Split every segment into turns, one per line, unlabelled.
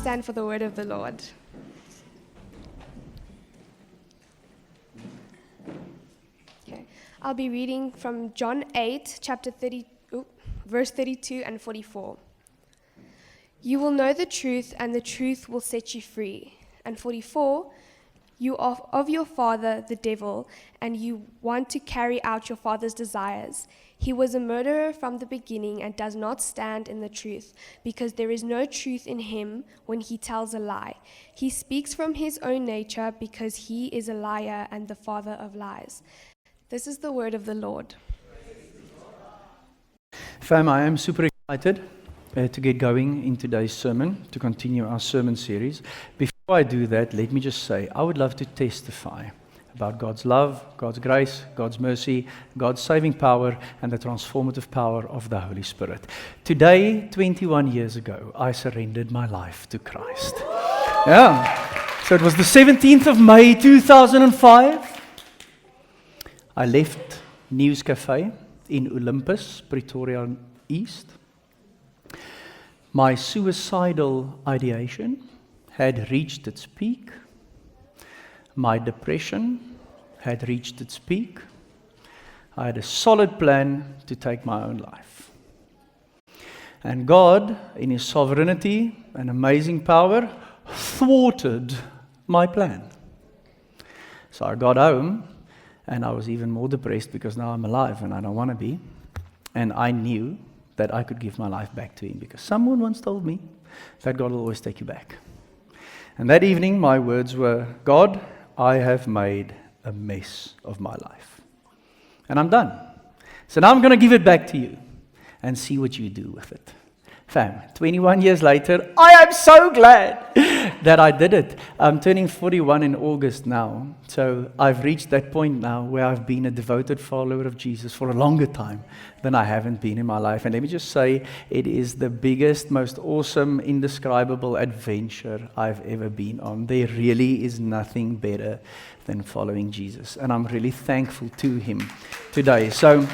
stand for the word of the Lord. Okay, I'll be reading from John 8, verse 32 and 44. You will know the truth, and the truth will set you free. And 44, you are of your father, the devil, and you want to carry out your father's desires. He was a murderer from the beginning and does not stand in the truth, because there is no truth in him when he tells a lie. He speaks from his own nature, because he is a liar and the father of lies. This is the word of the Lord.
Fam, I am super excited to get going in today's sermon, to continue our sermon series. Before I do that, let me just say, I would love to testify about God's love, God's grace, God's mercy, God's saving power, and the transformative power of the Holy Spirit. Today, 21 years ago, I surrendered my life to Christ. Yeah. So it was the 17th of May, 2005. I left News Cafe in Olympus, Pretoria East. My suicidal ideation had reached its peak. My depression had reached its peak. I had a solid plan to take my own life. And God, in His sovereignty and amazing power, thwarted my plan. So I got home, and I was even more depressed because now I'm alive and I don't want to be. And I knew that I could give my life back to Him, because someone once told me that God will always take you back. And that evening, my words were, God, I have made a mess of my life. And I'm done. So now I'm going to give it back to you and see what you do with it. Fam, 21 years later, I am so glad that I did it. I'm turning 41 in August now. So I've reached that point now where I've been a devoted follower of Jesus for a longer time than I haven't been in my life. And let me just say, it is the biggest, most awesome, indescribable adventure I've ever been on. There really is nothing better than following Jesus. And I'm really thankful to Him today. So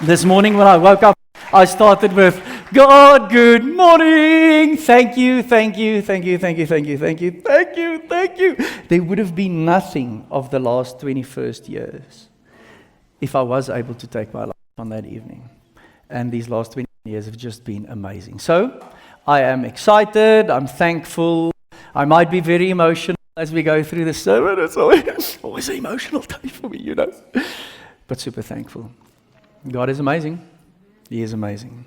this morning when I woke up, I started with, God, good morning. Thank you, thank you, thank you, thank you, thank you, thank you, thank you, thank you. There would have been nothing of the last 21st years if I was able to take my life on that evening. And these last 20 years have just been amazing. So I am excited. I'm thankful. I might be very emotional as we go through the sermon. It's always an emotional day for me, you know. But super thankful. God is amazing. He is amazing.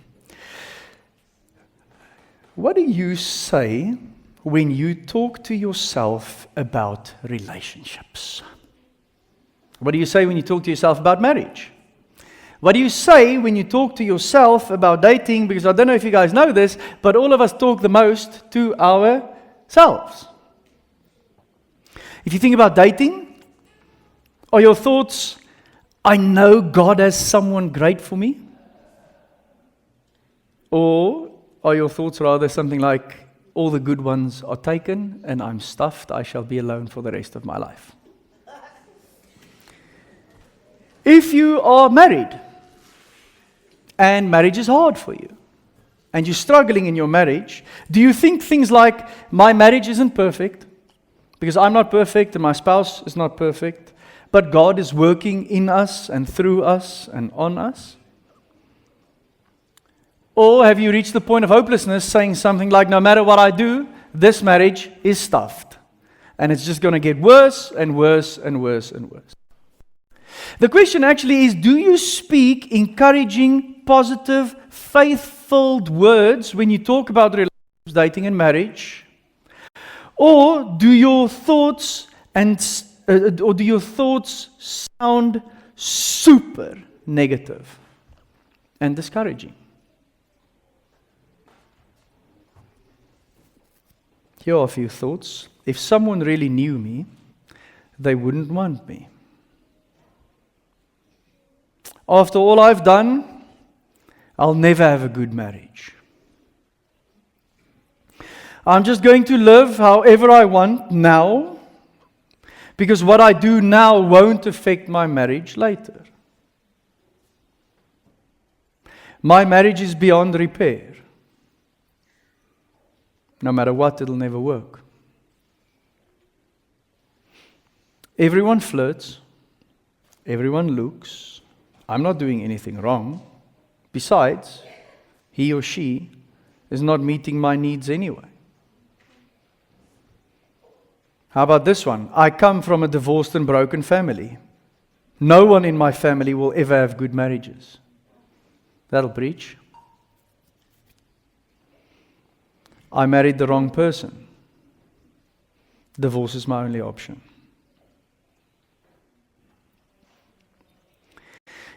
What do you say when you talk to yourself about relationships? What do you say when you talk to yourself about marriage? What do you say when you talk to yourself about dating? Because I don't know if you guys know this, but all of us talk the most to ourselves. If you think about dating, are your thoughts, I know God has someone great for me? Or are your thoughts rather something like, all the good ones are taken and I'm stuffed, I shall be alone for the rest of my life? If you are married, and marriage is hard for you, and you're struggling in your marriage, do you think things like, my marriage isn't perfect, because I'm not perfect and my spouse is not perfect, but God is working in us and through us and on us? Or have you reached the point of hopelessness saying something like, no matter what I do, this marriage is stuffed. And it's just going to get worse and worse and worse and worse. The question actually is, do you speak encouraging, positive, faith-filled words when you talk about relationships, dating and marriage? Or do your thoughts sound super negative and discouraging? Here are a few thoughts. If someone really knew me, they wouldn't want me. After all I've done, I'll never have a good marriage. I'm just going to live however I want now, because what I do now won't affect my marriage later. My marriage is beyond repair. No matter what, it'll never work. Everyone flirts. Everyone looks. I'm not doing anything wrong. Besides, he or she is not meeting my needs anyway. How about this one? I come from a divorced and broken family. No one in my family will ever have good marriages. That'll preach. I married the wrong person. Divorce is my only option.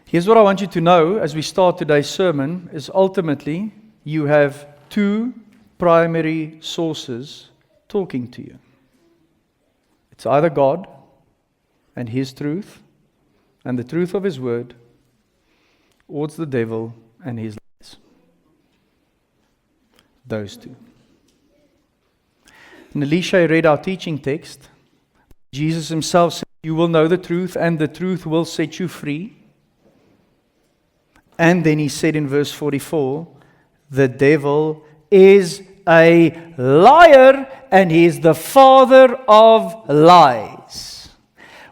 Here's what I want you to know as we start today's sermon is ultimately you have two primary sources talking to you. It's either God and His truth and the truth of His word, or it's the devil and his lies. Those two. And Elisha read our teaching text. Jesus Himself said, you will know the truth and the truth will set you free. And then He said in verse 44, the devil is a liar and he is the father of lies.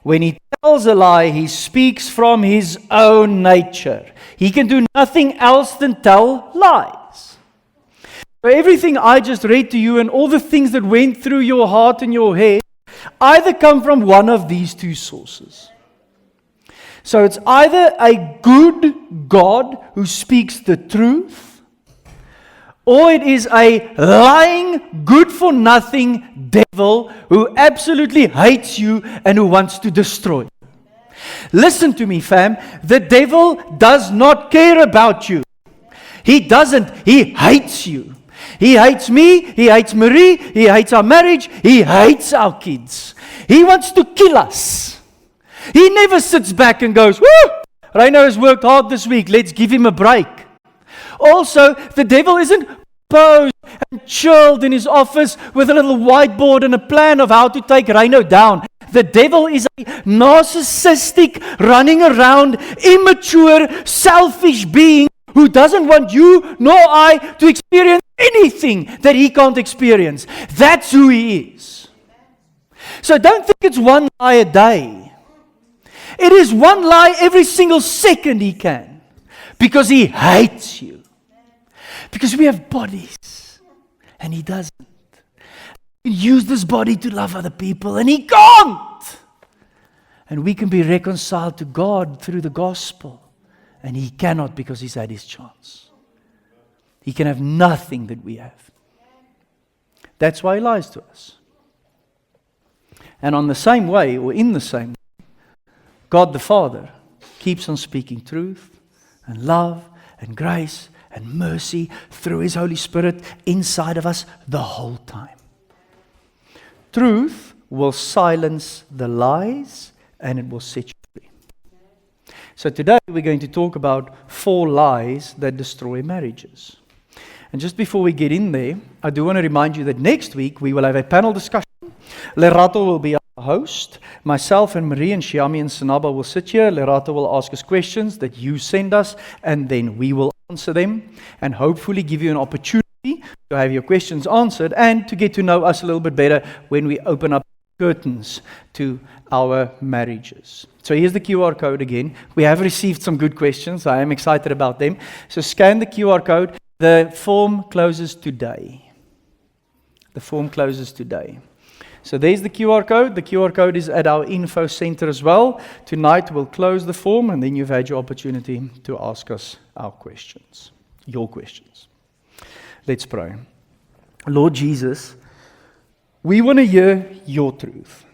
When he tells a lie, he speaks from his own nature. He can do nothing else than tell lies. So everything I just read to you and all the things that went through your heart and your head either come from one of these two sources. So it's either a good God who speaks the truth, or it is a lying, good-for-nothing devil who absolutely hates you and who wants to destroy you. Listen to me, fam. The devil does not care about you. He doesn't. He hates you. He hates me. He hates Marie. He hates our marriage. He hates our kids. He wants to kill us. He never sits back and goes, woo! Reino has worked hard this week. Let's give him a break. Also, the devil isn't posed and chilled in his office with a little whiteboard and a plan of how to take Reino down. The devil is a narcissistic, running around, immature, selfish being who doesn't want you nor I to experience anything that he can't experience. That's who he is. So don't think it's one lie a day. It is one lie every single second he can. Because he hates you. Because we have bodies. And he doesn't. He can use this body to love other people. And he can't. And we can be reconciled to God through the gospel. And he cannot because he's had his chance. He can have nothing that we have. That's why he lies to us. And on the same way, or in the same way, God the Father keeps on speaking truth and love and grace and mercy through His Holy Spirit inside of us the whole time. Truth will silence the lies and it will set you free. So today we're going to talk about 4 lies that destroy marriages. And just before we get in there, I do want to remind you that next week we will have a panel discussion. Lerato will be our host. Myself and Marie and Shiami and Sanaba will sit here. Lerato will ask us questions that you send us, and then we will answer them and hopefully give you an opportunity to have your questions answered and to get to know us a little bit better when we open up curtains to our marriages. So here's the QR code again. We have received some good questions. I am excited about them. So scan the QR code. The form closes today. The form closes today. So there's the QR code. The QR code is at our info center as well. Tonight we'll close the form and then you've had your opportunity to ask us our questions, your questions. Let's pray. Lord Jesus, we want to hear your truth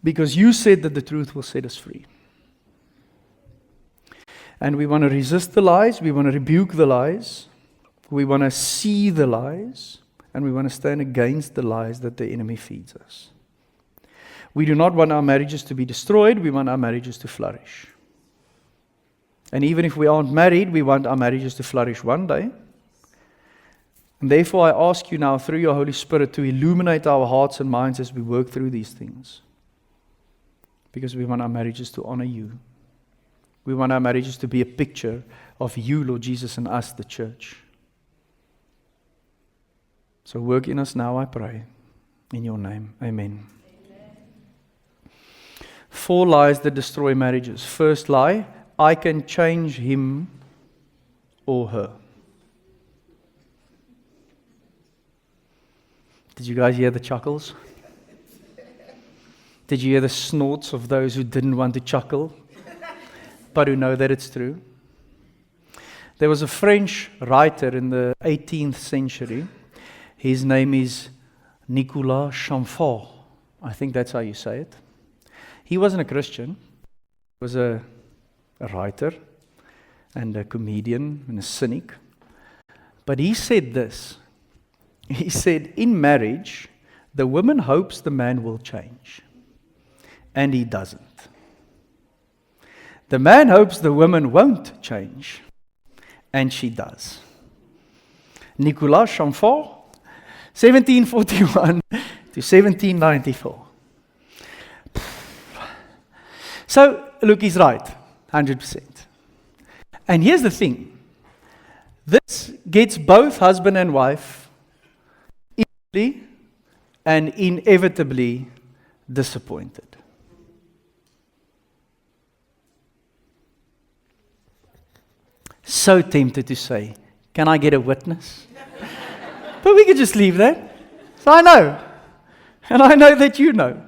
because you said that the truth will set us free. And we want to resist the lies. We want to rebuke the lies. We want to see the lies. And we want to stand against the lies that the enemy feeds us. We do not want our marriages to be destroyed. We want our marriages to flourish. And even if we aren't married, we want our marriages to flourish one day. And therefore, I ask you now through your Holy Spirit to illuminate our hearts and minds as we work through these things. Because we want our marriages to honor you. We want our marriages to be a picture of you, Lord Jesus, and us, the church. So work in us now, I pray. In your name, amen. 4 lies that destroy marriages. First lie, I can change him or her. Did you guys hear the chuckles? Did you hear the snorts of those who didn't want to chuckle, but who know that it's true? There was a French writer in the 18th century. His name is Nicolas Chamfort. I think that's how you say it. He wasn't a Christian. He was a writer and a comedian and a cynic. But he said this. He said, in marriage, the woman hopes the man will change. And he doesn't. The man hopes the woman won't change. And she does. Nicolas Chamfort, 1741 to 1794. So, look, he's right, 100%. And here's the thing. This gets both husband and wife easily and inevitably disappointed. So tempted to say, can I get a witness? But we could just leave that. So I know. And I know that you know.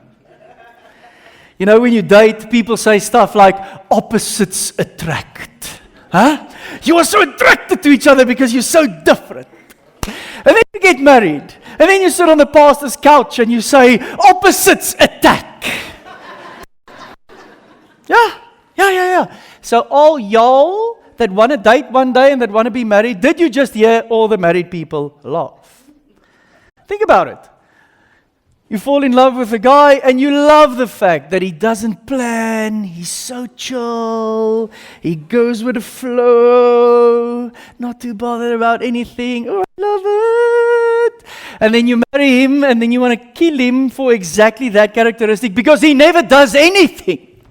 You know, when you date, people say stuff like, opposites attract. Huh? You are so attracted to each other because you're so different. And then you get married. And then you sit on the pastor's couch and you say, opposites attack. Yeah. So all y'all that want to date one day and that want to be married, did you just hear all the married people laugh? Think about it. You fall in love with a guy and you love the fact that he doesn't plan, he's so chill, he goes with the flow, not too bothered about anything. Oh, I love it. And then you marry him and then you want to kill him for exactly that characteristic because he never does anything.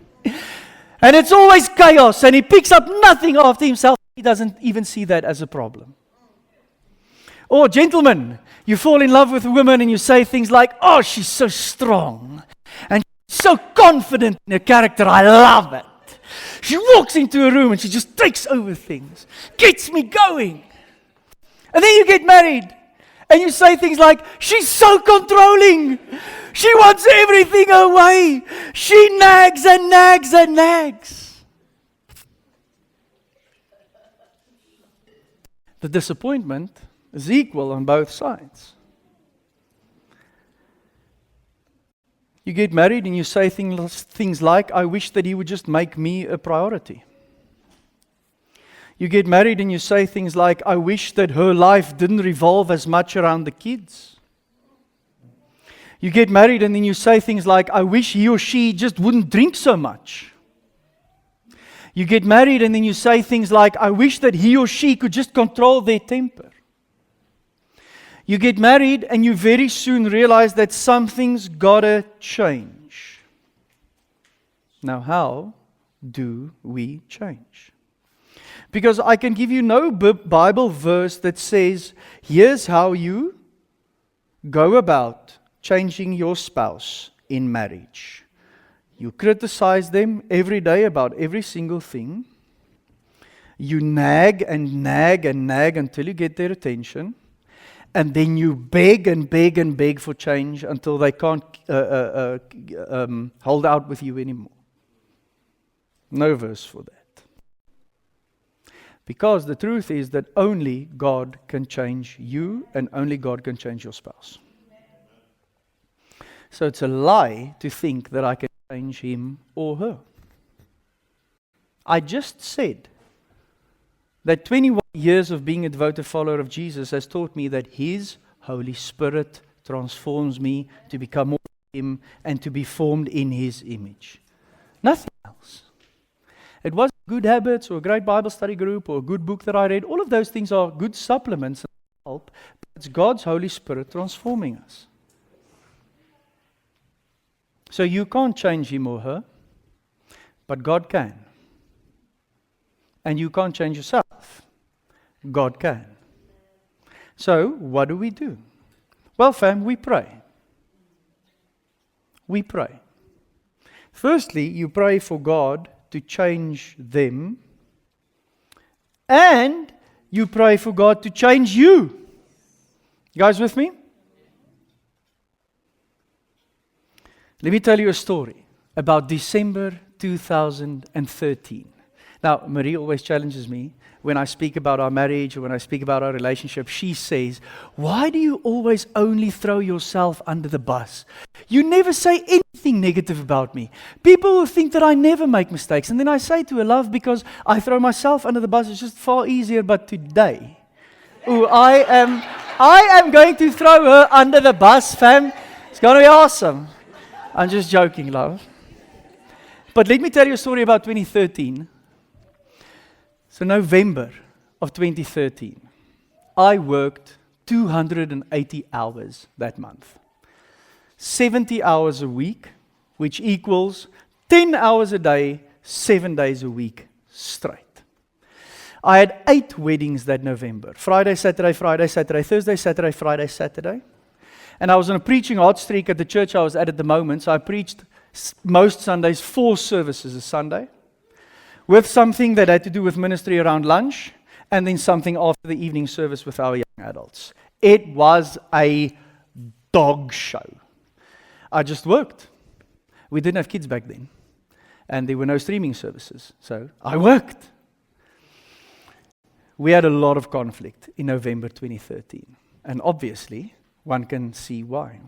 And it's always chaos and he picks up nothing after himself. He doesn't even see that as a problem. Or gentlemen, you fall in love with a woman and you say things like, oh, she's so strong and so confident in her character, I love it. She walks into a room and she just takes over things, gets me going. And then you get married and you say things like, she's so controlling. She wants everything her way. She nags and nags and nags. The disappointment is equal on both sides. You get married and you say things like, I wish that he would just make me a priority. You get married and you say things like, I wish that her life didn't revolve as much around the kids. You get married and then you say things like, I wish he or she just wouldn't drink so much. You get married and then you say things like, I wish that he or she could just control their temper. You get married and you very soon realize that something's gotta change. Now, how do we change? Because I can give you no Bible verse that says, here's how you go about changing your spouse in marriage. You criticize them every day about every single thing. You nag and nag and nag until you get their attention. And then you beg and beg and beg for change until they can't hold out with you anymore. No verse for that. Because the truth is that only God can change you and only God can change your spouse. So it's a lie to think that I can change him or her. I just said that 21 years of being a devoted follower of Jesus has taught me that His Holy Spirit transforms me to become more like Him and to be formed in His image. Nothing else. It wasn't good habits or a great Bible study group or a good book that I read. All of those things are good supplements and help, but it's God's Holy Spirit transforming us. So you can't change him or her, but God can. And you can't change yourself. God can. So, what do we do? Well, fam, we pray. We pray. Firstly, you pray for God to change them, and you pray for God to change you. You guys with me? Let me tell you a story about December 2013. Now, Marie always challenges me when I speak about our marriage or when I speak about our relationship. She says, "Why do you always only throw yourself under the bus? You never say anything negative about me. People will think that I never make mistakes." And then I say to her, "Love, because I throw myself under the bus, it's just far easier, but today, I am going to throw her under the bus, fam. It's going to be awesome." I'm just joking, love. But let me tell you a story about 2013. So November of 2013, I worked 280 hours that month. 70 hours a week, which equals 10 hours a day, 7 days a week straight. I had 8 weddings that November. Friday, Saturday, Thursday, Saturday, Friday, Saturday. And I was on a preaching hot streak at the church I was at the moment, so I preached most Sundays 4 services a Sunday, with something that had to do with ministry around lunch, and then something after the evening service with our young adults. It was a dog show. I just worked. We didn't have kids back then, and there were no streaming services, so I worked. We had a lot of conflict in November 2013, and obviously, one can see why.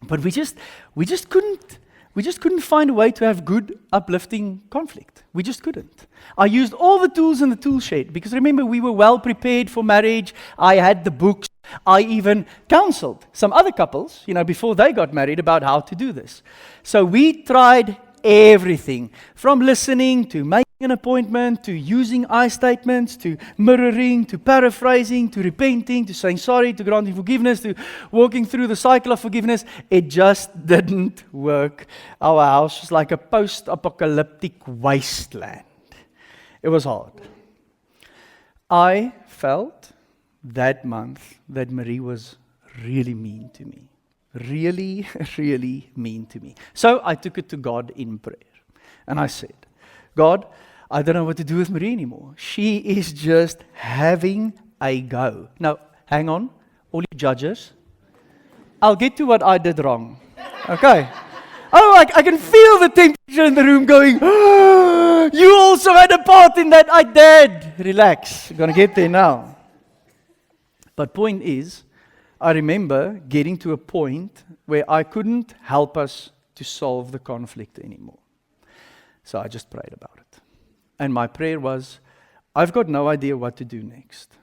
But we just couldn't find a way to have good, uplifting conflict. We just couldn't. I used all the tools in the tool shed, because remember, we were well prepared for marriage. I had the books. I even counseled some other couples, before they got married, about how to do this. So we tried everything, from listening to making an appointment, to using I statements, to mirroring, to paraphrasing, to repenting, to saying sorry, to granting forgiveness, to walking through the cycle of forgiveness. It just didn't work. Our house was like a post-apocalyptic wasteland. It was hard. I felt that month that Marie was really mean to me. Really, really mean to me. So I took it to God in prayer. And I said, "God, I don't know what to do with Marie anymore. She is just having a go." Now, hang on, all you judges. I'll get to what I did wrong. Okay. Oh, I can feel the temperature in the room going, "Oh, you also had a part in that." I did. Relax. We're going to get there now. But point is, I remember getting to a point where I couldn't help us to solve the conflict anymore. So I just prayed about it. And my prayer was, I've got no idea what to do next.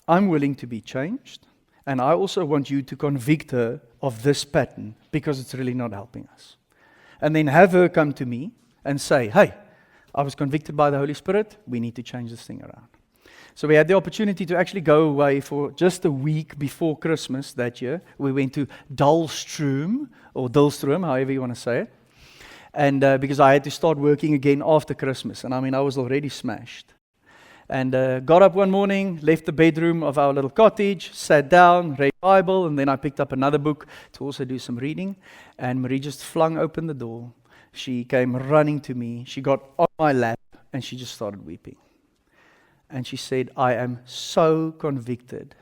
I'm willing to be changed, and I also want you to convict her of this pattern, because it's really not helping us. And then have her come to me and say, "Hey, I was convicted by the Holy Spirit. We need to change this thing around." So we had the opportunity to actually go away for just a week before Christmas that year. We went to Dullstroom, or Dullstroom, however you want to say it. And because I had to start working again after Christmas. And I was already smashed. And got up one morning, left the bedroom of our little cottage, sat down, read the Bible, and then I picked up another book to also do some reading. And Marie just flung open the door. She came running to me. She got on my lap, and she just started weeping. And she said, "I am so convicted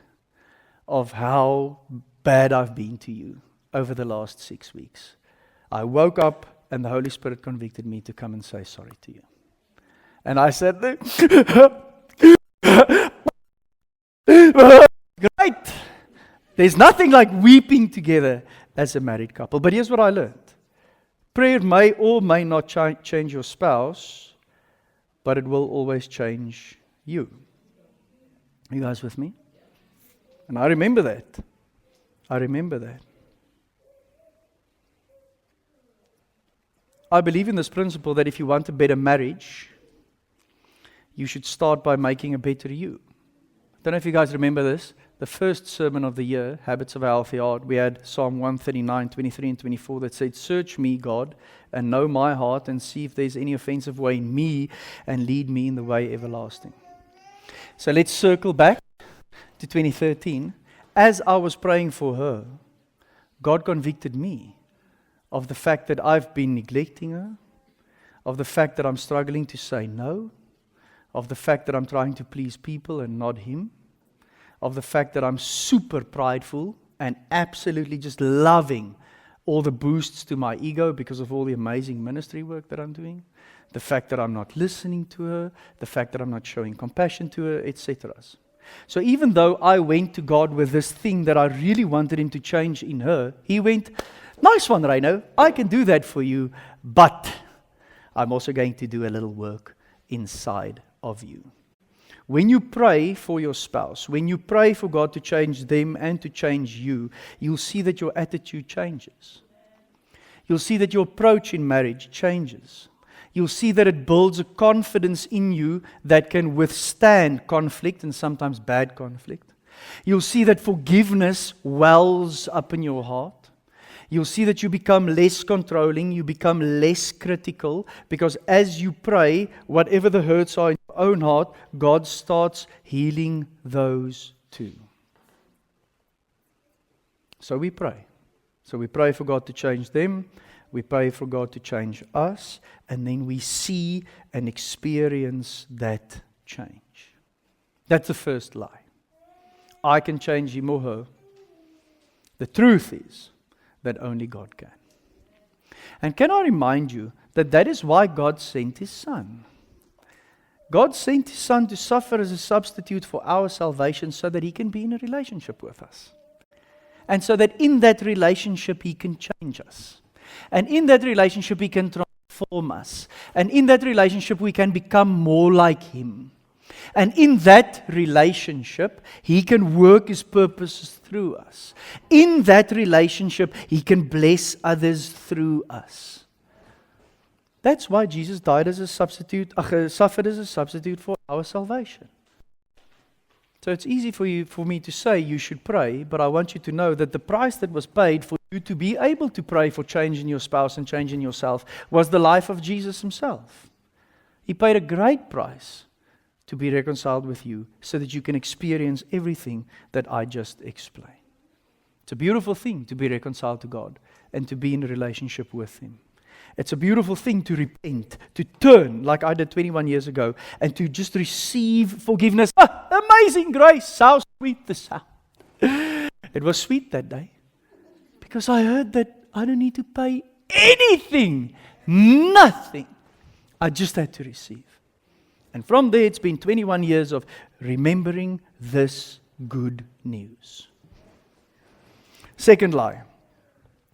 of how bad I've been to you over the last 6 weeks. I woke up and the Holy Spirit convicted me to come and say sorry to you." And I said, "Great. There's nothing like weeping together as a married couple." But here's what I learned. Prayer may or may not change your spouse, but it will always change you. Are you guys with me? And I remember that. I believe in this principle that if you want a better marriage, you should start by making a better you. I don't know if you guys remember this. The first sermon of the year, Habits of a Healthy Heart, we had Psalm 139, 23 and 24 that said, "Search me, God, and know my heart, and see if there's any offensive way in me, and lead me in the way everlasting." So let's circle back to 2013 as I was praying for her, God convicted me of the fact that I've been neglecting her, of the fact that I'm struggling to say no, of the fact that I'm trying to please people and not Him, of the fact that I'm super prideful and absolutely just loving all the boosts to my ego because of all the amazing ministry work that I'm doing, the fact that I'm not listening to her, the fact that I'm not showing compassion to her, etc. So even though I went to God with this thing that I really wanted Him to change in her, He went, nice one, Reino, I can do that for you, but I'm also going to do a little work inside of you. When you pray for your spouse, when you pray for God to change them and to change you, you'll see that your attitude changes. You'll see that your approach in marriage changes. You'll see that it builds a confidence in you that can withstand conflict and sometimes bad conflict. You'll see that forgiveness wells up in your heart. You'll see that you become less controlling, you become less critical, because as you pray, whatever the hurts are in your own heart, God starts healing those too. So we pray. So we pray for God to change them, we pray for God to change us, and then we see and experience that change. That's the first lie. I can change him or her. The truth is that only God can. And can I remind you that that is why God sent His Son? God sent His Son to suffer as a substitute for our salvation so that He can be in a relationship with us. And so that in that relationship He can change us. And in that relationship He can transform us. And in that relationship we can become more like Him. And in that relationship, He can work His purposes through us. In that relationship, He can bless others through us. That's why Jesus died as a substitute, suffered as a substitute for our salvation. So it's easy for me to say you should pray, but I want you to know that the price that was paid for you to be able to pray for change in your spouse and change in yourself was the life of Jesus Himself. He paid a great price to be reconciled with you so that you can experience everything that I just explained. It's a beautiful thing to be reconciled to God and to be in a relationship with Him. It's a beautiful thing to repent, to turn like I did 21 years ago and to just receive forgiveness. Amazing grace, how sweet the sound. It was sweet that day because I heard that I don't need to pay anything, nothing. I just had to receive. And from there, it's been 21 years of remembering this good news. Second lie.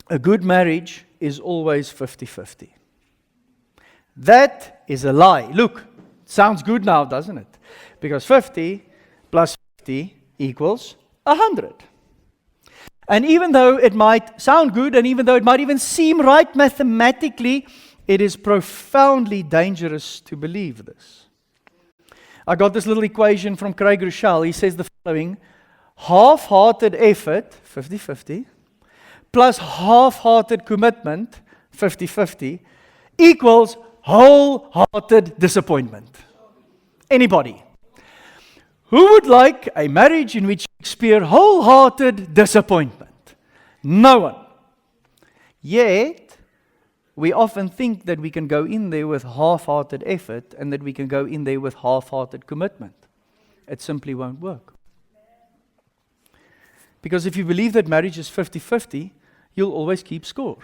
A good marriage is always 50-50. That is a lie. Look, sounds good now, doesn't it? Because 50 plus 50 equals 100. And even though it might sound good, and even though it might even seem right mathematically, it is profoundly dangerous to believe this. I got this little equation from Craig Rochelle. He says the following: half-hearted effort, 50-50, plus half-hearted commitment, 50-50, equals wholehearted disappointment. Anybody? Who would like a marriage in which you experience wholehearted disappointment? No one. Yet, we often think that we can go in there with half-hearted effort and that we can go in there with half-hearted commitment. It simply won't work. Because if you believe that marriage is 50-50, you'll always keep score.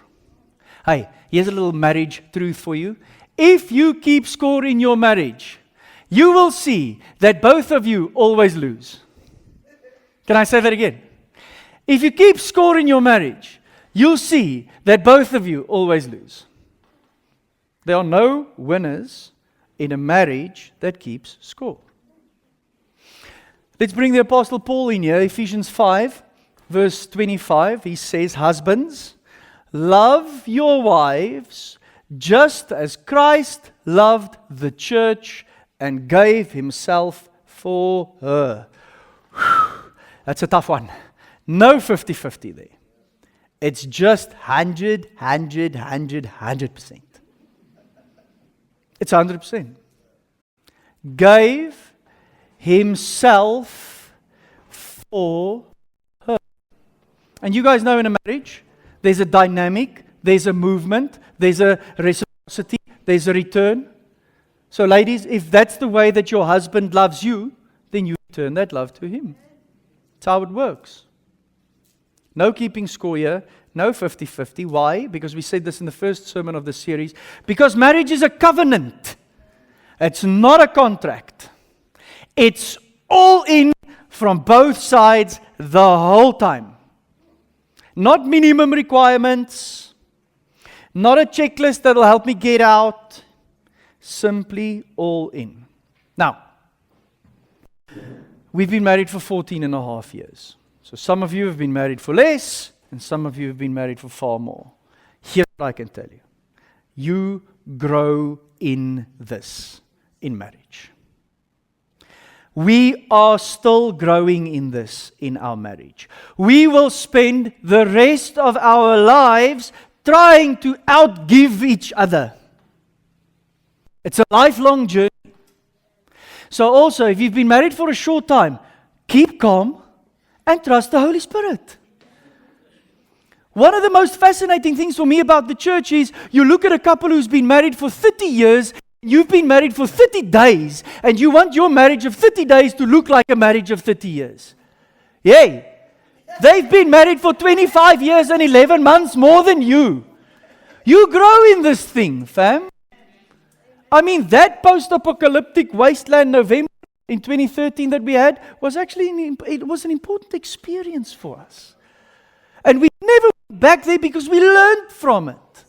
Hey, here's a little marriage truth for you. If you keep score in your marriage, you will see that both of you always lose. Can I say that again? If you keep score in your marriage, you'll see that both of you always lose. There are no winners in a marriage that keeps score. Let's bring the Apostle Paul in here. Ephesians 5, verse 25. He says, husbands, love your wives just as Christ loved the church and gave Himself for her. Whew, that's a tough one. No 50-50 there. It's just 100%. It's 100%. Gave Himself for her. And you guys know in a marriage, there's a dynamic, there's a movement, there's a reciprocity, there's a return. So ladies, if that's the way that your husband loves you, then you return that love to him. That's how it works. No keeping score here, no 50-50. Why? Because we said this in the first sermon of the series. Because marriage is a covenant. It's not a contract. It's all in from both sides the whole time. Not minimum requirements, not a checklist that'll help me get out, simply all in. Now, we've been married for 14 and a half years. So some of you have been married for less, and some of you have been married for far more. Here's what I can tell you. You grow in this, in marriage. We are still growing in this in our marriage. We will spend the rest of our lives trying to outgive each other. It's a lifelong journey. So also, if you've been married for a short time, keep calm and trust the Holy Spirit. One of the most fascinating things for me about the church is you look at a couple who's been married for 30 years, you've been married for 30 days, and you want your marriage of 30 days to look like a marriage of 30 years. Yay! They've been married for 25 years and 11 months more than you. You grow in this thing, fam. I mean, that post-apocalyptic wasteland November in 2013 that we had was actually, it was an important experience for us. And we never went back there because we learned from it.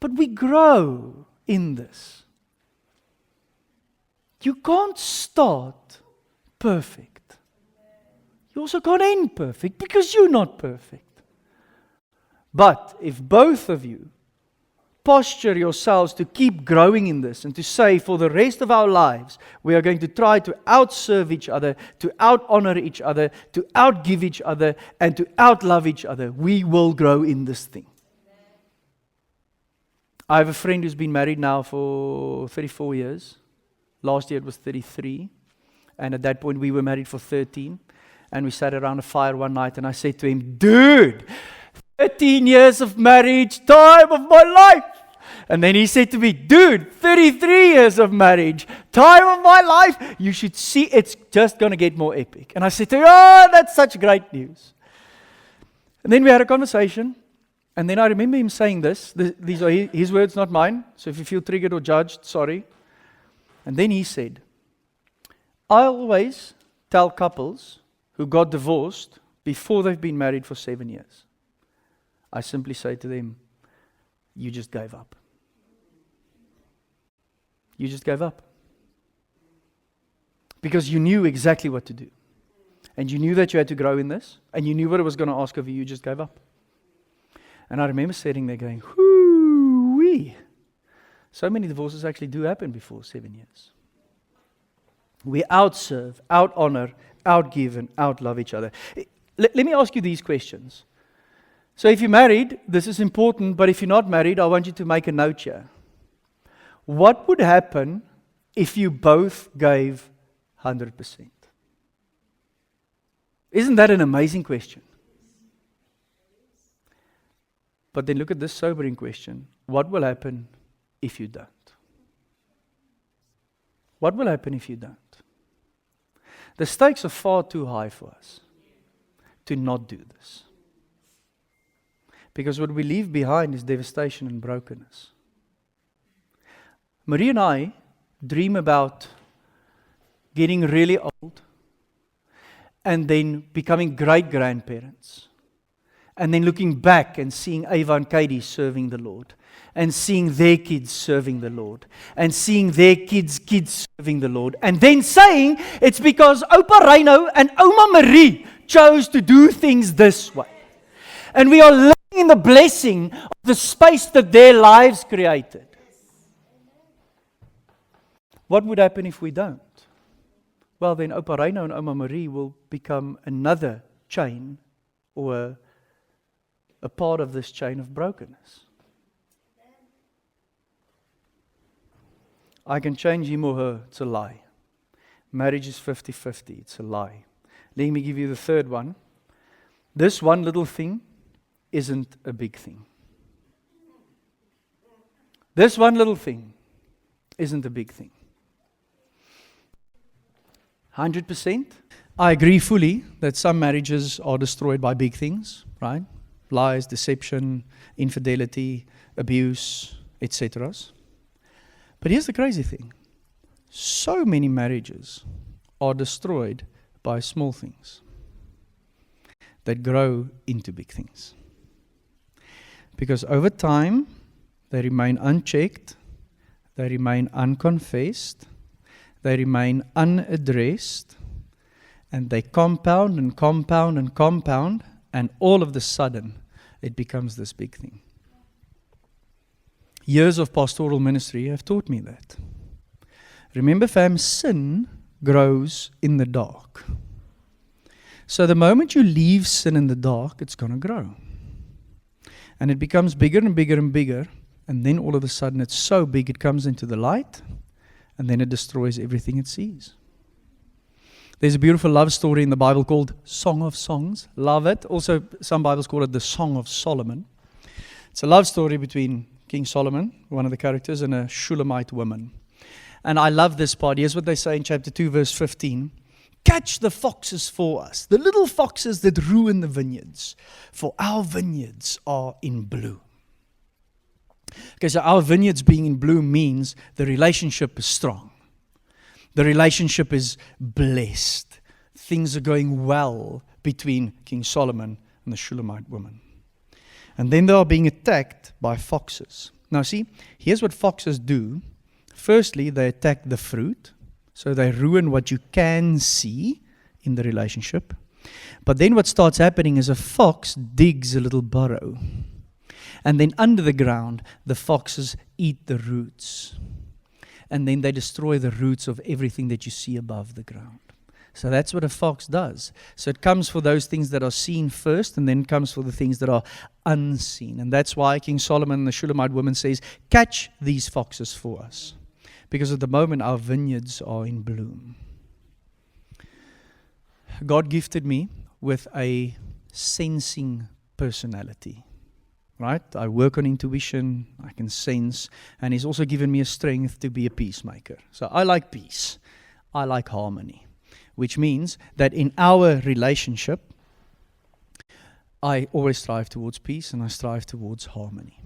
But we grow in this. You can't start perfect. You also can't end perfect because you're not perfect. But if both of you posture yourselves to keep growing in this and to say for the rest of our lives, we are going to try to outserve each other, to out-honor each other, to outgive each other, and to outlove each other, we will grow in this thing. I have a friend who's been married now for 34 years. Last year it was 33. And at that point we were married for 13. And we sat around a fire one night and I said to him, dude, 13 years of marriage, time of my life. And then he said to me, dude, 33 years of marriage, time of my life. You should see, it's just going to get more epic. And I said to him, oh, that's such great news. And then we had a conversation. And then I remember him saying this. These are his words, not mine. So if you feel triggered or judged, sorry. And then he said, I always tell couples who got divorced before they've been married for 7 years. I simply say to them, you just gave up. You just gave up. Because you knew exactly what to do. And you knew that you had to grow in this. And you knew what it was going to ask of you. You just gave up. And I remember sitting there going, whoo-wee. So many divorces actually do happen before 7 years. We outserve, out-honor, outgive, and outlove each other. Let me ask you these questions. So if you're married, this is important, but if you're not married, I want you to make a note here. What would happen if you both gave 100%? Isn't that an amazing question? But then look at this sobering question. What will happen if you don't? What will happen if you don't? The stakes are far too high for us to not do this. Because what we leave behind is devastation and brokenness. Marie and I dream about getting really old and then becoming great-grandparents. And then looking back and seeing Ava and Katie serving the Lord. And seeing their kids serving the Lord. And seeing their kids' kids serving the Lord. And then saying, it's because Opa Reino and Oma Marie chose to do things this way. And we are living in the blessing of the space that their lives created. What would happen if we don't? Well, then Opa Reino and Oma Marie will become another chain or a part of this chain of brokenness. I can change him or her. It's a lie. Marriage is 50-50. It's a lie. Let me give you the third one. this one little thing isn't a big thing. This one little thing isn't a big thing. 100%. I agree fully that some marriages are destroyed by big things, right? Lies, deception, infidelity, abuse, etc. But here's the crazy thing. So many marriages are destroyed by small things that grow into big things. Because over time, they remain unchecked, they remain unconfessed, they remain unaddressed, and they compound and compound and compound, and all of a sudden, it becomes this big thing. Years of pastoral ministry have taught me that. Remember, fam, sin grows in the dark. So the moment you leave sin in the dark, it's going to grow. And it becomes bigger and bigger and bigger, and then all of a sudden it's so big it comes into the light, and then it destroys everything it sees. There's a beautiful love story in the Bible called Song of Songs. Love it. Also, some Bibles call it the Song of Solomon. It's a love story between King Solomon, one of the characters, and a Shulamite woman. And I love this part. Here's what they say in chapter 2, verse 15. Catch the foxes for us, the little foxes that ruin the vineyards, for our vineyards are in bloom. Okay, so our vineyards being in bloom means the relationship is strong. The relationship is blessed. Things are going well between King Solomon and the Shulamite woman. And then they are being attacked by foxes. Now see, here's what foxes do. Firstly, they attack the fruit. So they ruin what you can see in the relationship. But then what starts happening is a fox digs a little burrow. And then under the ground, the foxes eat the roots. And then they destroy the roots of everything that you see above the ground. So that's what a fox does. So it comes for those things that are seen first, and then comes for the things that are unseen. And that's why King Solomon, the Shulamite woman, says, catch these foxes for us. Because at the moment our vineyards are in bloom. God gifted me with a sensing personality. Right? I work on intuition, I can sense, and He's also given me a strength to be a peacemaker. So I like peace. I like harmony. Which means that in our relationship, I always strive towards peace and I strive towards harmony.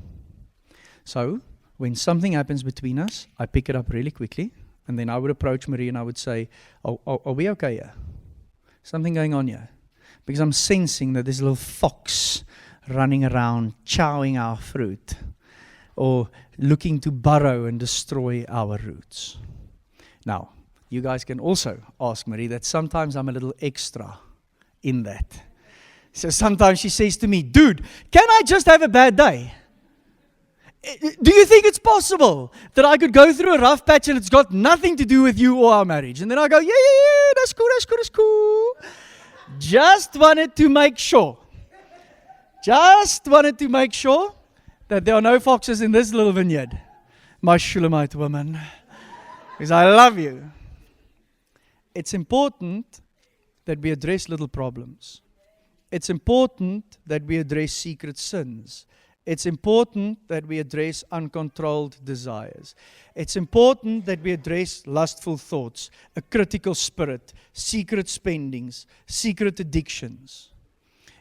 So, when something happens between us, I pick it up really quickly, and then I would approach Marie and I would say, are we okay here? Something going on here? Because I'm sensing that there's a little fox running around, chowing our fruit, or looking to burrow and destroy our roots. Now, you guys can also ask Marie that sometimes I'm a little extra in that. So sometimes she says to me, dude, can I just have a bad day? Do you think it's possible that I could go through a rough patch and it's got nothing to do with you or our marriage? And then I go, yeah, that's cool. Just wanted to make sure. Just wanted to make sure that there are no foxes in this little vineyard, my Shulamite woman, because I love you. It's important that we address little problems. It's important that we address secret sins. It's important that we address uncontrolled desires. It's important that we address lustful thoughts, a critical spirit, secret spendings, secret addictions.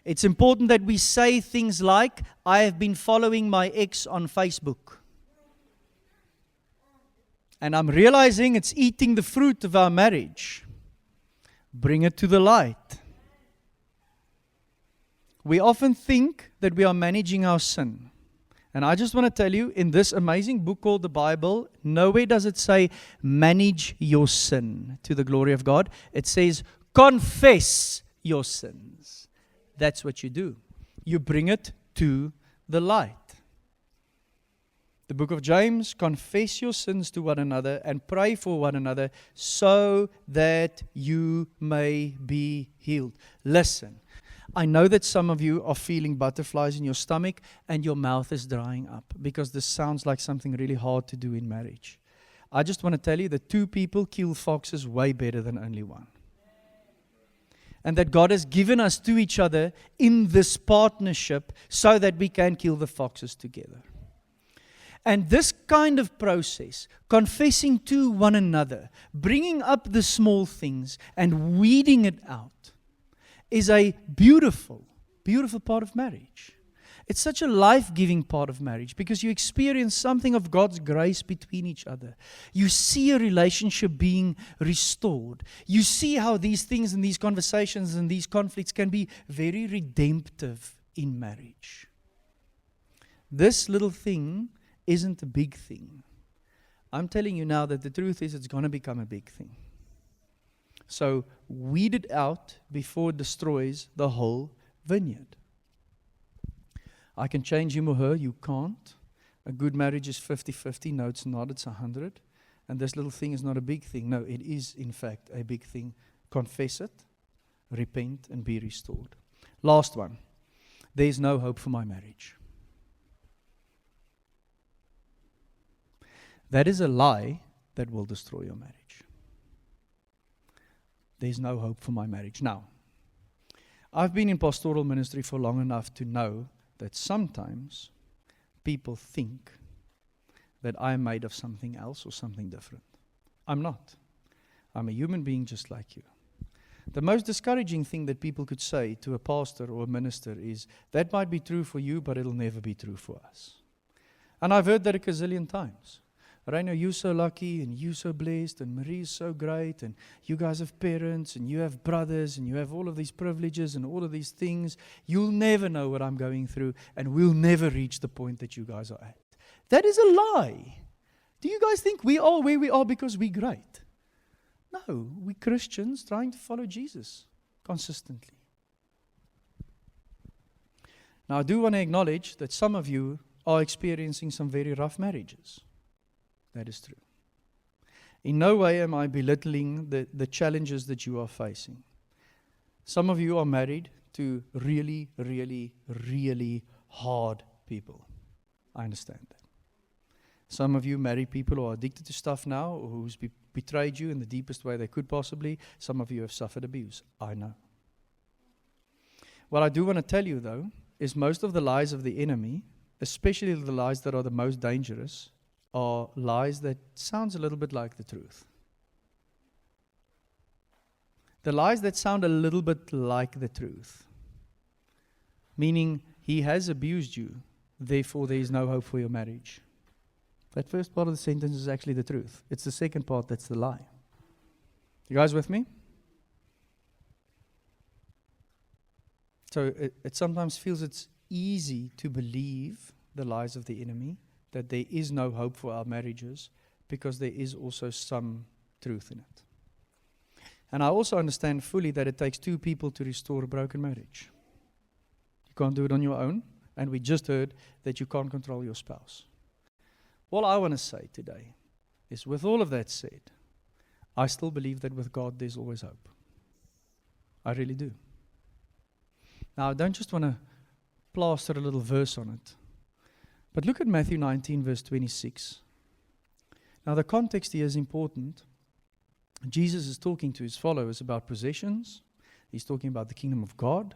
It's important that we say things like, I have been following my ex on Facebook. And I'm realizing it's eating the fruit of our marriage. Bring it to the light. We often think that we are managing our sin. And I just want to tell you, in this amazing book called the Bible, nowhere does it say, manage your sin to the glory of God. It says, confess your sins. That's what you do. You bring it to the light. The book of James, confess your sins to one another and pray for one another so that you may be healed. Listen, I know that some of you are feeling butterflies in your stomach and your mouth is drying up because this sounds like something really hard to do in marriage. I just want to tell you that 2 people kill foxes way better than only one. and that God has given us to each other in this partnership so that we can kill the foxes together. And this kind of process, confessing to one another, bringing up the small things and weeding it out, is a beautiful, beautiful part of marriage. It's such a life-giving part of marriage because you experience something of God's grace between each other. You see a relationship being restored. You see how these things and these conversations and these conflicts can be very redemptive in marriage. This little thing isn't a big thing. I'm telling you now that the truth is it's going to become a big thing. So weed it out before it destroys the whole vineyard. I can change him or her, you can't. A good marriage is 50-50. No, it's not, it's 100. And this little thing is not a big thing. No, it is in fact a big thing. Confess it, repent, and be restored. Last one. There is no hope for my marriage. That is a lie that will destroy your marriage. There's no hope for my marriage. Now, I've been in pastoral ministry for long enough to know that sometimes people think that I'm made of something else or something different. I'm not. I'm a human being just like you. The most discouraging thing that people could say to a pastor or a minister is, that might be true for you, but it'll never be true for us. And I've heard that a gazillion times. Reino, you're so lucky, and you're so blessed, and Marie's so great, and you guys have parents, and you have brothers, and you have all of these privileges and all of these things. You'll never know what I'm going through, and we'll never reach the point that you guys are at. That is a lie. Do you guys think we are where we are because we're great? No, we're Christians trying to follow Jesus consistently. Now, I do want to acknowledge that some of you are experiencing some very rough marriages. That is true. In no way am I belittling the challenges that you are facing. Some of you are married to really, really, really hard people. I understand that. Some of you marry people who are addicted to stuff now, or who's betrayed you in the deepest way they could possibly. Some of you have suffered abuse. I know. What I do want to tell you, though, is most of the lies of the enemy, especially the lies that are the most dangerous, are lies that sounds a little bit like the truth. The lies that sound a little bit like the truth. Meaning, he has abused you, therefore there is no hope for your marriage. That first part of the sentence is actually the truth. It's the second part that's the lie. You guys with me? So it sometimes feels it's easy to believe the lies of the enemy, that there is no hope for our marriages, because there is also some truth in it. And I also understand fully that it takes two people to restore a broken marriage. You can't do it on your own, and we just heard that you can't control your spouse. All I want to say today is, with all of that said, I still believe that with God there's always hope. I really do. Now, I don't just want to plaster a little verse on it, but look at Matthew 19, verse 26. Now, the context here is important. Jesus is talking to his followers about possessions. He's talking about the kingdom of God.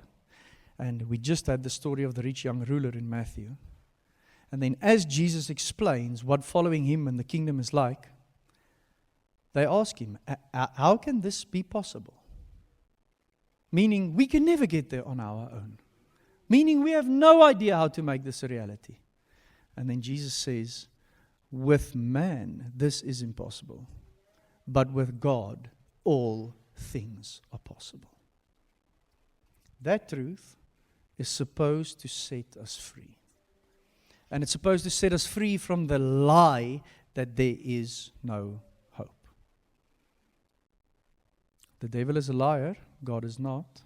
And we just had the story of the rich young ruler in Matthew. And then as Jesus explains what following him and the kingdom is like, they ask him, how can this be possible? Meaning, we can never get there on our own. Meaning, we have no idea how to make this a reality. And then Jesus says, with man, this is impossible. But with God, all things are possible. That truth is supposed to set us free. And it's supposed to set us free from the lie that there is no hope. The devil is a liar. God is not.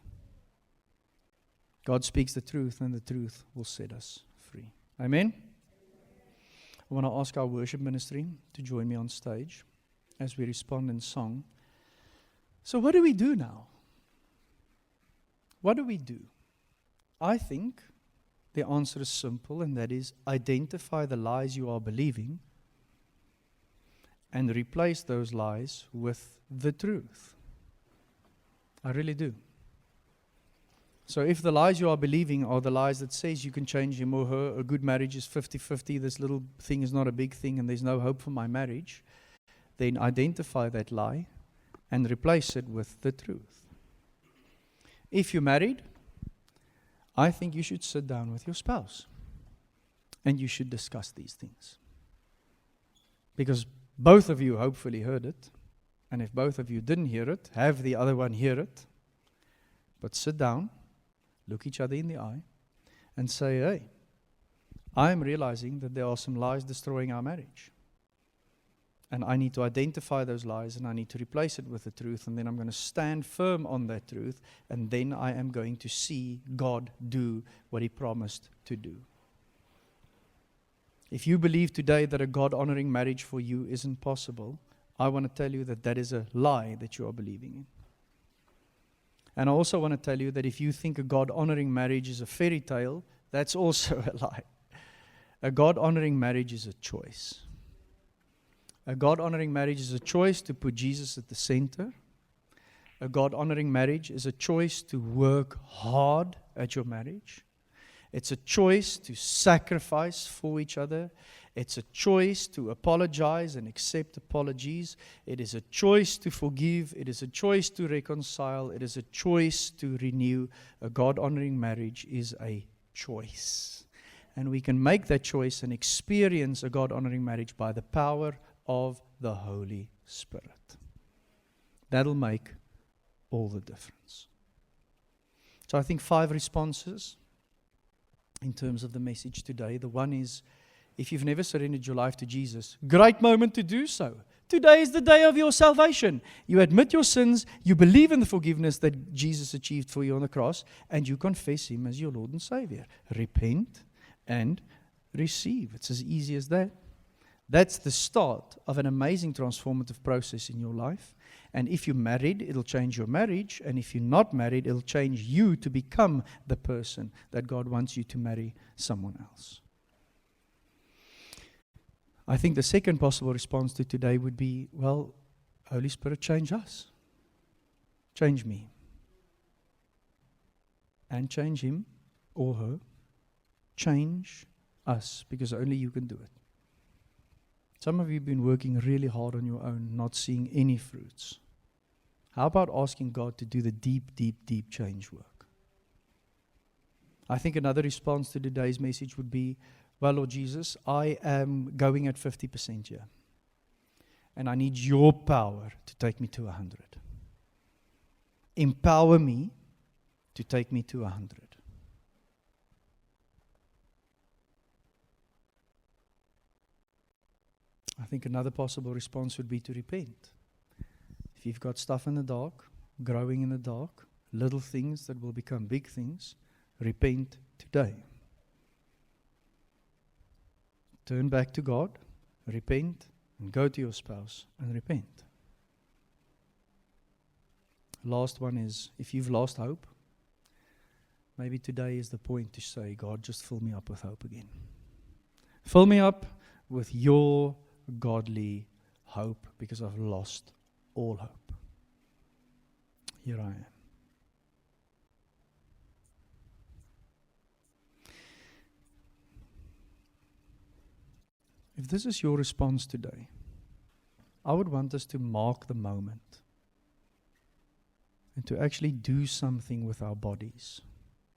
God speaks the truth, and the truth will set us free. Amen? I want to ask our worship ministry to join me on stage as we respond in song. So what do we do now? What do we do? I think the answer is simple, and that is identify the lies you are believing and replace those lies with the truth. I really do. So if the lies you are believing are the lies that says you can change him or her, a good marriage is 50-50, this little thing is not a big thing and there's no hope for my marriage, then identify that lie and replace it with the truth. If you're married, I think you should sit down with your spouse and you should discuss these things. Because both of you hopefully heard it, and if both of you didn't hear it, have the other one hear it, but sit down, look each other in the eye, and say, hey, I'm realizing that there are some lies destroying our marriage. And I need to identify those lies and I need to replace it with the truth, and then I'm going to stand firm on that truth, and then I am going to see God do what He promised to do. If you believe today that a God-honoring marriage for you isn't possible, I want to tell you that that is a lie that you are believing in. And I also want to tell you that if you think a God-honoring marriage is a fairy tale, that's also a lie. A God-honoring marriage is a choice. A God-honoring marriage is a choice to put Jesus at the center. A God-honoring marriage is a choice to work hard at your marriage. It's a choice to sacrifice for each other. It's a choice to apologize and accept apologies. It is a choice to forgive. It is a choice to reconcile. It is a choice to renew. A God-honoring marriage is a choice. And we can make that choice and experience a God-honoring marriage by the power of the Holy Spirit. That'll make all the difference. So I think 5 responses in terms of the message today. The one is, if you've never surrendered your life to Jesus, great moment to do so. Today is the day of your salvation. You admit your sins, you believe in the forgiveness that Jesus achieved for you on the cross, and you confess Him as your Lord and Savior. Repent and receive. It's as easy as that. That's the start of an amazing transformative process in your life. And if you're married, it'll change your marriage. And if you're not married, it'll change you to become the person that God wants you to marry someone else. I think the second possible response to today would be, well, Holy Spirit, change us. Change me. And change him or her. Change us, because only you can do it. Some of you have been working really hard on your own, not seeing any fruits. How about asking God to do the deep, deep, deep change work? I think another response to today's message would be, well, Lord Jesus, I am going at 50% here. And I need your power to take me to 100. Empower me to take me to 100. I think another possible response would be to repent. If you've got stuff in the dark, growing in the dark, little things that will become big things, repent today. Turn back to God, repent, and go to your spouse and repent. Last one is, if you've lost hope, maybe today is the point to say, God, just fill me up with hope again. Fill me up with your godly hope, because I've lost all hope. Here I am. If this is your response today, I would want us to mark the moment and to actually do something with our bodies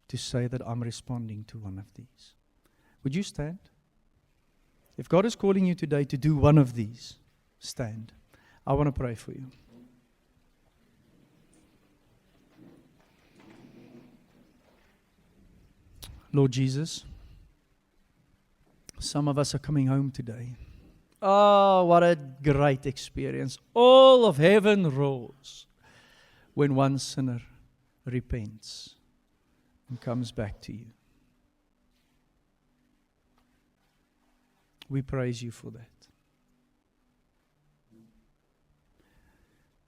to say that I'm responding to one of these. Would you stand? If God is calling you today to do one of these, stand. I want to pray for you. Lord Jesus, some of us are coming home today. Oh, what a great experience. All of heaven roars when one sinner repents and comes back to you. We praise you for that.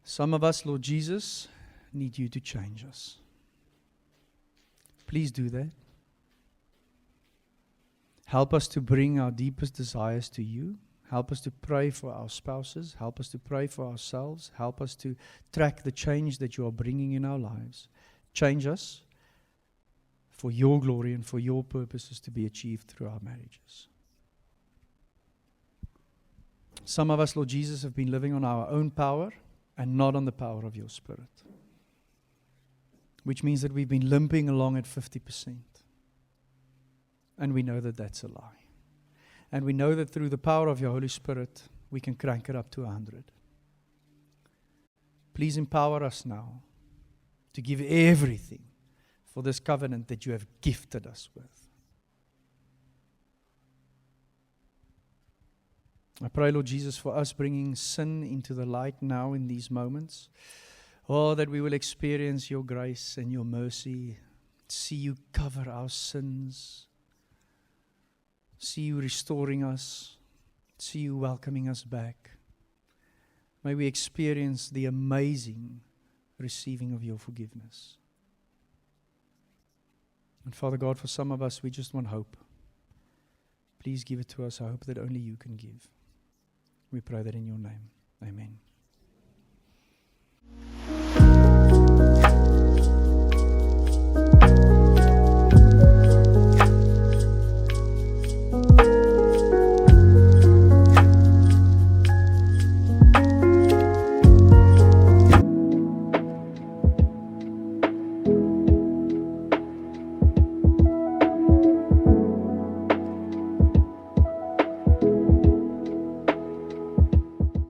Some of us, Lord Jesus, need you to change us. Please do that. Help us to bring our deepest desires to you. Help us to pray for our spouses. Help us to pray for ourselves. Help us to track the change that you are bringing in our lives. Change us for your glory and for your purposes to be achieved through our marriages. Some of us, Lord Jesus, have been living on our own power and not on the power of your Spirit, which means that we've been limping along at 50%. And we know that that's a lie. And we know that through the power of your Holy Spirit, we can crank it up to 100. Please empower us now to give everything for this covenant that you have gifted us with. I pray, Lord Jesus, for us bringing sin into the light now in these moments. Oh, that we will experience your grace and your mercy. See you cover our sins. See you restoring us. See you welcoming us back. May we experience the amazing receiving of your forgiveness. And Father God, for some of us, we just want hope. Please give it to us, a hope that only you can give. We pray that in your name. Amen.